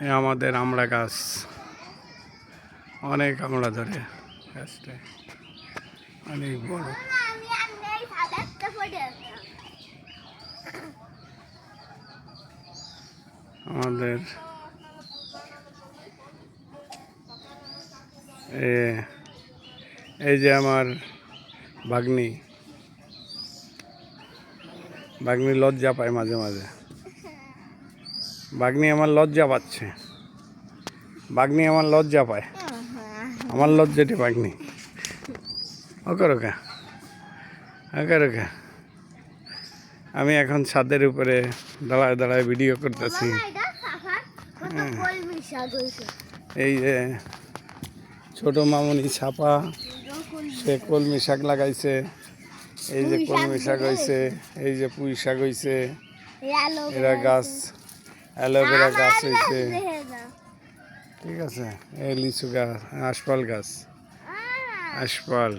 এ আমাদের আমড়া গাছ, অনেক আমড়া ধরে গাছটায়, অনেক বড়। আমাদের এই যে আমার ভাগ্নি লজ্জা পায় মাঝে মাঝে। ভাগ্নি আমার লজ্জা পাচ্ছে, ভাগ্নি আমার লজ্জা পায়, আমার লজ্জাটি ভাগ্নি। ওকে রোকা, ওকে রোকা। আমি এখন ছাদের উপরে দাঁড়ায় দাঁড়ায় ভিডিও করতেছি। এই যে ছোট মামুনি ছাপা, সে কলমি শাক লাগাইছে। এই যে কলমি শাক হয়েছে, এই যে পুঁই শাক হয়েছে, এরা গাছ, অ্যালোভেরা গাছ হয়েছে, ঠিক আছে। এই লিচু গাছ, আশফল গাছ, আশফল।